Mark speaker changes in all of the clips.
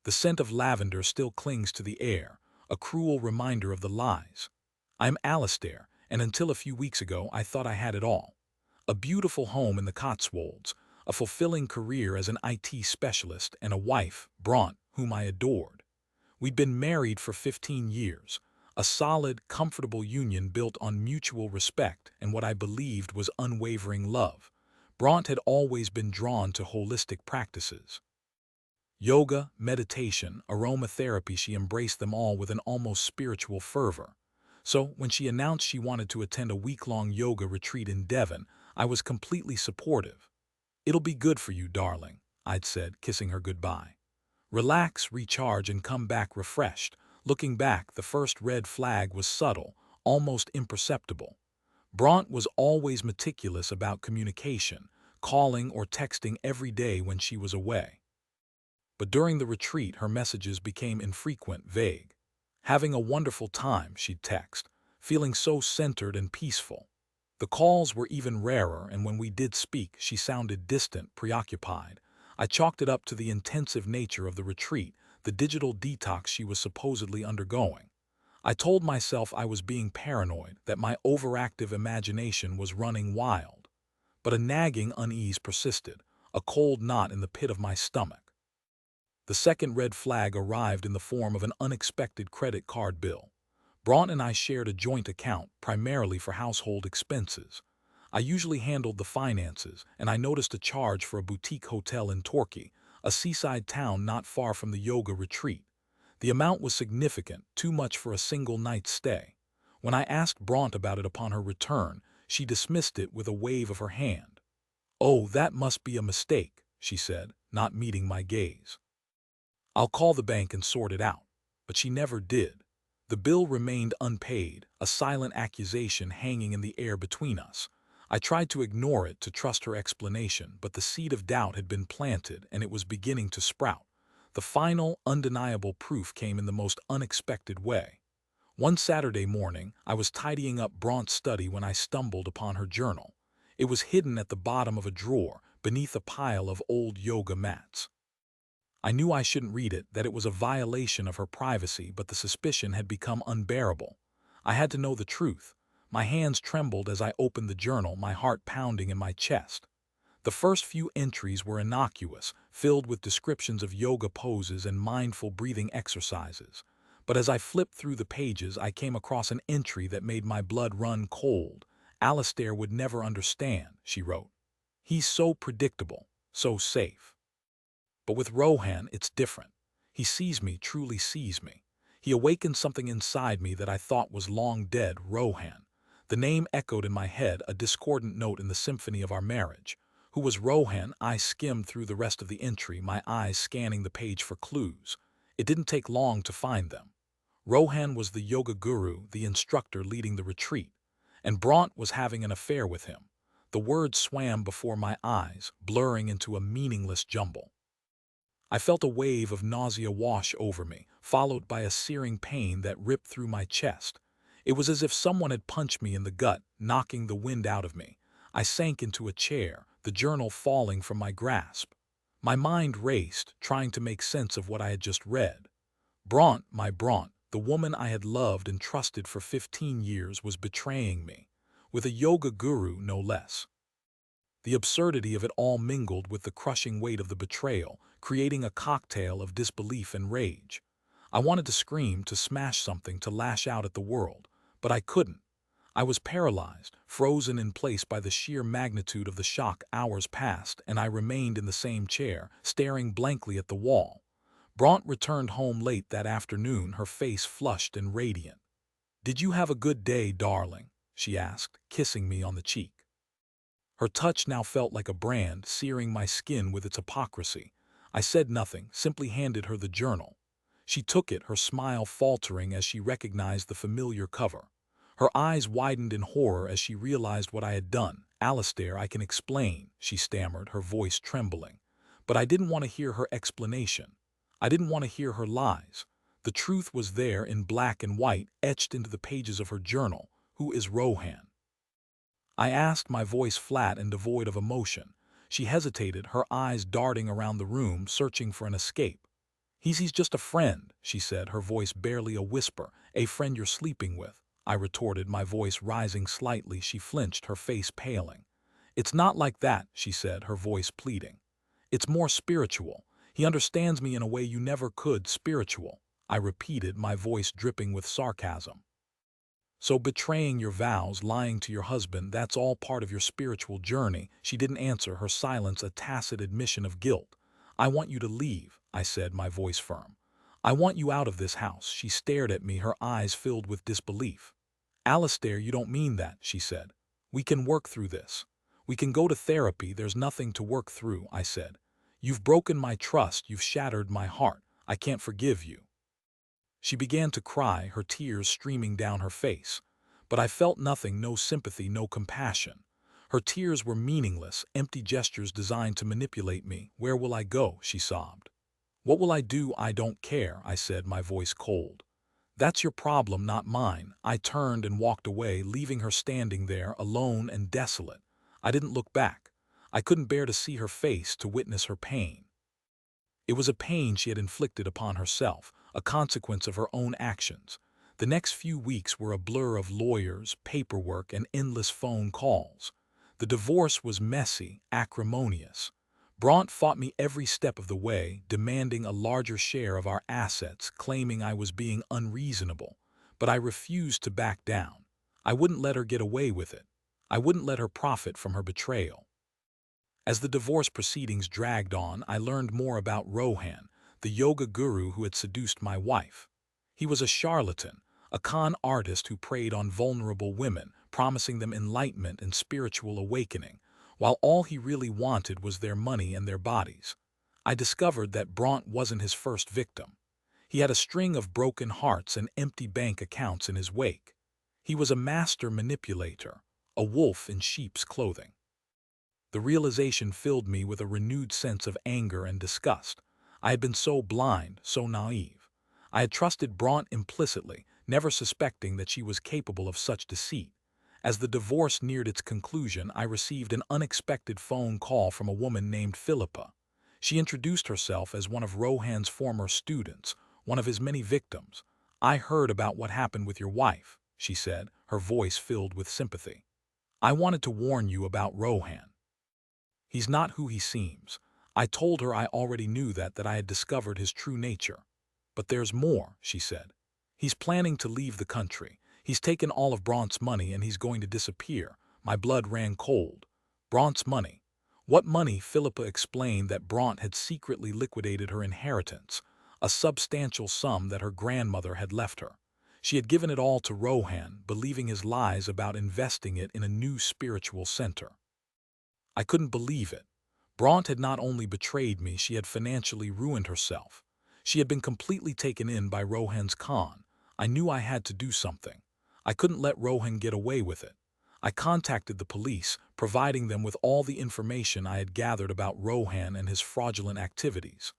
Speaker 1: The scent of lavender still clings to the air, a cruel reminder of the lies. I'm Alistair, and until a few weeks ago I thought I had it all. A beautiful home in the Cotswolds, a fulfilling career as an IT specialist, and a wife, Bront, whom I adored. We'd been married for 15 years, a solid, comfortable union built on mutual respect and what I believed was unwavering love. Bront had always been drawn to holistic practices. Yoga, meditation, aromatherapy, she embraced them all with an almost spiritual fervor. So, when she announced she wanted to attend a week-long yoga retreat in Devon, I was completely supportive. "It'll be good for you, darling," I'd said, kissing her goodbye. "Relax, recharge, and come back refreshed." Looking back, the first red flag was subtle, almost imperceptible. Bront was always meticulous about communication, calling or texting every day when she was away. But during the retreat, her messages became infrequent, vague. "Having a wonderful time," she'd text, "feeling so centered and peaceful." The calls were even rarer, and when we did speak, she sounded distant, preoccupied. I chalked it up to the intensive nature of the retreat, the digital detox she was supposedly undergoing. I told myself I was being paranoid, that my overactive imagination was running wild. But a nagging unease persisted, a cold knot in the pit of my stomach. The second red flag arrived in the form of an unexpected credit card bill. Bront and I shared a joint account, primarily for household expenses. I usually handled the finances, and I noticed a charge for a boutique hotel in Torquay, a seaside town not far from the yoga retreat. The amount was significant, too much for a single night's stay. When I asked Bront about it upon her return, she dismissed it with a wave of her hand. "Oh, that must be a mistake," she said, not meeting my gaze. "I'll call the bank and sort it out." But she never did. The bill remained unpaid, a silent accusation hanging in the air between us. I tried to ignore it, to trust her explanation, but the seed of doubt had been planted, and it was beginning to sprout. The final, undeniable proof came in the most unexpected way. One Saturday morning, I was tidying up Bront's study when I stumbled upon her journal. It was hidden at the bottom of a drawer, beneath a pile of old yoga mats. I knew I shouldn't read it, that it was a violation of her privacy, but the suspicion had become unbearable. I had to know the truth. My hands trembled as I opened the journal, my heart pounding in my chest. The first few entries were innocuous, filled with descriptions of yoga poses and mindful breathing exercises. But as I flipped through the pages, I came across an entry that made my blood run cold. "Alistair would never understand," she wrote. "He's so predictable, so safe. But with Rohan, it's different. He sees me, truly sees me. He awakened something inside me that I thought was long dead. Rohan." The name echoed in my head, a discordant note in the symphony of our marriage. Who was Rohan? I skimmed through the rest of the entry, my eyes scanning the page for clues. It didn't take long to find them. Rohan was the yoga guru, the instructor leading the retreat, and Bront was having an affair with him. The words swam before my eyes, blurring into a meaningless jumble. I felt a wave of nausea wash over me, followed by a searing pain that ripped through my chest. It was as if someone had punched me in the gut, knocking the wind out of me. I sank into a chair, the journal falling from my grasp. My mind raced, trying to make sense of what I had just read. Bront, my Bront, the woman I had loved and trusted for 15 years, was betraying me, with a yoga guru no less. The absurdity of it all mingled with the crushing weight of the betrayal, creating a cocktail of disbelief and rage. I wanted to scream, to smash something, to lash out at the world, but I couldn't. I was paralyzed, frozen in place by the sheer magnitude of the shock. Hours passed, and I remained in the same chair, staring blankly at the wall. Bront returned home late that afternoon, her face flushed and radiant. "Did you have a good day, darling?" she asked, kissing me on the cheek. Her touch now felt like a brand, searing my skin with its hypocrisy. I said nothing, simply handed her the journal. She took it, her smile faltering as she recognized the familiar cover. Her eyes widened in horror as she realized what I had done. "Alistair, I can explain," she stammered, her voice trembling. But I didn't want to hear her explanation. I didn't want to hear her lies. The truth was there in black and white, etched into the pages of her journal. "Who is Rohan?" I asked, my voice flat and devoid of emotion. She hesitated, her eyes darting around the room, searching for an escape. He's just a friend, she said, her voice barely a whisper. A friend you're sleeping with, I retorted, my voice rising slightly. She flinched, her face paling. It's not like that, she said, her voice pleading. It's more spiritual. He understands me in a way you never could. Spiritual, I repeated, my voice dripping with sarcasm. So betraying your vows, lying to your husband, that's all part of your spiritual journey. She didn't answer, her silence a tacit admission of guilt. I want you to leave, I said, my voice firm. I want you out of this house. She stared at me, her eyes filled with disbelief. Alistair, you don't mean that, she said. We can work through this. We can go to therapy. There's nothing to work through, I said. You've broken my trust. You've shattered my heart. I can't forgive you. She began to cry, her tears streaming down her face. But I felt nothing, no sympathy, no compassion. Her tears were meaningless, empty gestures designed to manipulate me. Where will I go? She sobbed. What will I do? I don't care, I said, my voice cold. That's your problem, not mine. I turned and walked away, leaving her standing there, alone and desolate. I didn't look back. I couldn't bear to see her face, to witness her pain. It was a pain she had inflicted upon herself, a consequence of her own actions. The next few weeks were a blur of lawyers, paperwork, and endless phone calls. The divorce was messy, acrimonious. Bront fought me every step of the way, demanding a larger share of our assets, claiming I was being unreasonable. But I refused to back down. I wouldn't let her get away with it. I wouldn't let her profit from her betrayal. As the divorce proceedings dragged on, I learned more about Rohan, the yoga guru who had seduced my wife. He was a charlatan, a con artist who preyed on vulnerable women, promising them enlightenment and spiritual awakening, while all he really wanted was their money and their bodies. I discovered that Bront wasn't his first victim. He had a string of broken hearts and empty bank accounts in his wake. He was a master manipulator, a wolf in sheep's clothing. The realization filled me with a renewed sense of anger and disgust. I had been so blind, so naive. I had trusted Bront implicitly, never suspecting that she was capable of such deceit. As the divorce neared its conclusion, I received an unexpected phone call from a woman named Philippa. She introduced herself as one of Rohan's former students, one of his many victims. I heard about what happened with your wife, she said, her voice filled with sympathy. I wanted to warn you about Rohan. He's not who he seems. I told her I already knew that I had discovered his true nature. But there's more, she said. He's planning to leave the country. He's taken all of Bront's money and he's going to disappear. My blood ran cold. Bront's money. What money? Philippa explained that Bront had secretly liquidated her inheritance, a substantial sum that her grandmother had left her. She had given it all to Rohan, believing his lies about investing it in a new spiritual center. I couldn't believe it. Bront had not only betrayed me, she had financially ruined herself. She had been completely taken in by Rohan's con. I knew I had to do something. I couldn't let Rohan get away with it. I contacted the police, providing them with all the information I had gathered about Rohan and his fraudulent activities.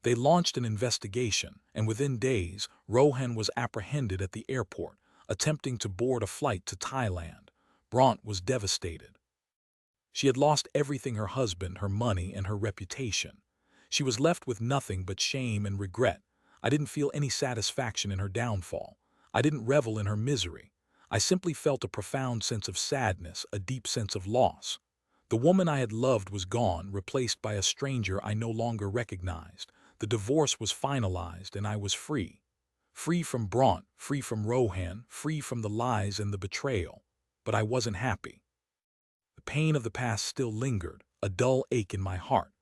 Speaker 1: They launched an investigation, and within days, Rohan was apprehended at the airport, attempting to board a flight to Thailand. Bront was devastated. She had lost everything: her husband, her money, and her reputation. She was left with nothing but shame and regret. I didn't feel any satisfaction in her downfall. I didn't revel in her misery. I simply felt a profound sense of sadness, a deep sense of loss. The woman I had loved was gone, replaced by a stranger I no longer recognized. The divorce was finalized, and I was free. Free from Bront, free from Rohan, free from the lies and the betrayal. But I wasn't happy. The pain of the past still lingered, a dull ache in my heart.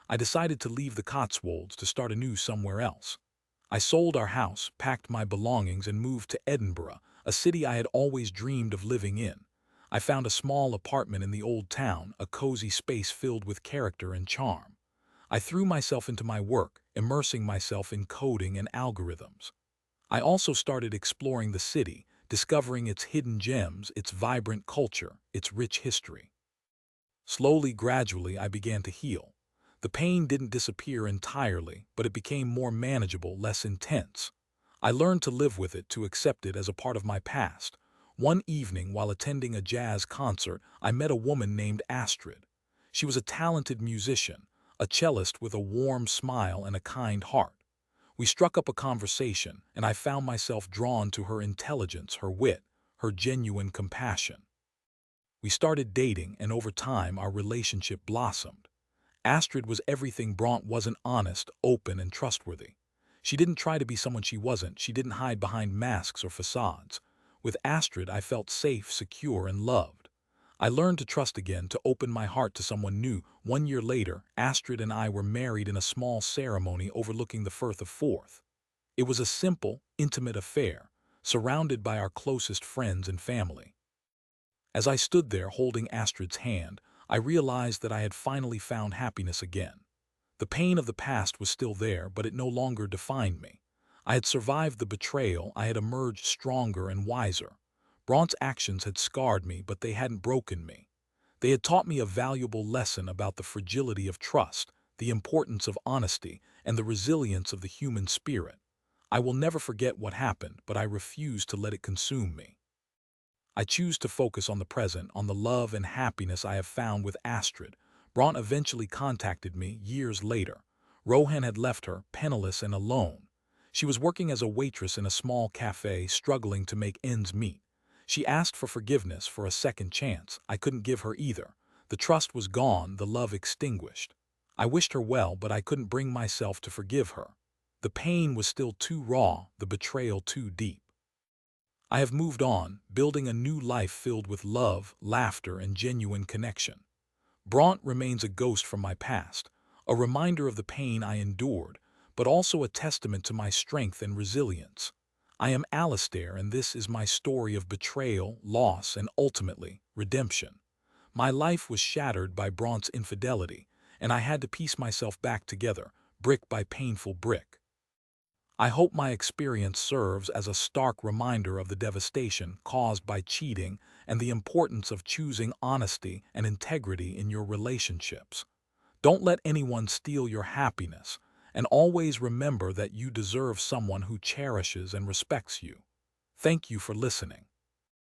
Speaker 1: I decided to leave the Cotswolds to start anew somewhere else. I sold our house, packed my belongings, and moved to Edinburgh, a city I had always dreamed of living in. I found a small apartment in the old town, a cozy space filled with character and charm. I threw myself into my work, immersing myself in coding and algorithms. I also started exploring the city, discovering its hidden gems, its vibrant culture, its rich history. Slowly, gradually, I began to heal. The pain didn't disappear entirely, but it became more manageable, less intense. I learned to live with it, to accept it as a part of my past. One evening, while attending a jazz concert, I met a woman named Astrid. She was a talented musician, a cellist with a warm smile and a kind heart. We struck up a conversation, and I found myself drawn to her intelligence, her wit, her genuine compassion. We started dating, and over time our relationship blossomed. Astrid was everything Bront wasn't: honest, open, and trustworthy. She didn't try to be someone she wasn't. She didn't hide behind masks or facades. With Astrid, I felt safe, secure, and loved. I learned to trust again, to open my heart to someone new. 1 year later, Astrid and I were married in a small ceremony overlooking the Firth of Forth. It was a simple, intimate affair, surrounded by our closest friends and family. As I stood there holding Astrid's hand, I realized that I had finally found happiness again. The pain of the past was still there, but it no longer defined me. I had survived the betrayal. I had emerged stronger and wiser. Bront's actions had scarred me, but they hadn't broken me. They had taught me a valuable lesson about the fragility of trust, the importance of honesty, and the resilience of the human spirit. I will never forget what happened, but I refuse to let it consume me. I choose to focus on the present, on the love and happiness I have found with Astrid. Bront eventually contacted me years later. Rohan had left her, penniless and alone. She was working as a waitress in a small cafe, struggling to make ends meet. She asked for forgiveness, for a second chance. I couldn't give her either. The trust was gone, the love extinguished. I wished her well, but I couldn't bring myself to forgive her. The pain was still too raw, the betrayal too deep. I have moved on, building a new life filled with love, laughter, and genuine connection. Bront remains a ghost from my past, a reminder of the pain I endured, but also a testament to my strength and resilience. I am Alistair, and this is my story of betrayal, loss, and ultimately, redemption. My life was shattered by Bront's infidelity, and I had to piece myself back together, brick by painful brick. I hope my experience serves as a stark reminder of the devastation caused by cheating and the importance of choosing honesty and integrity in your relationships. Don't let anyone steal your happiness, and always remember that you deserve someone who cherishes and respects you. Thank you for listening.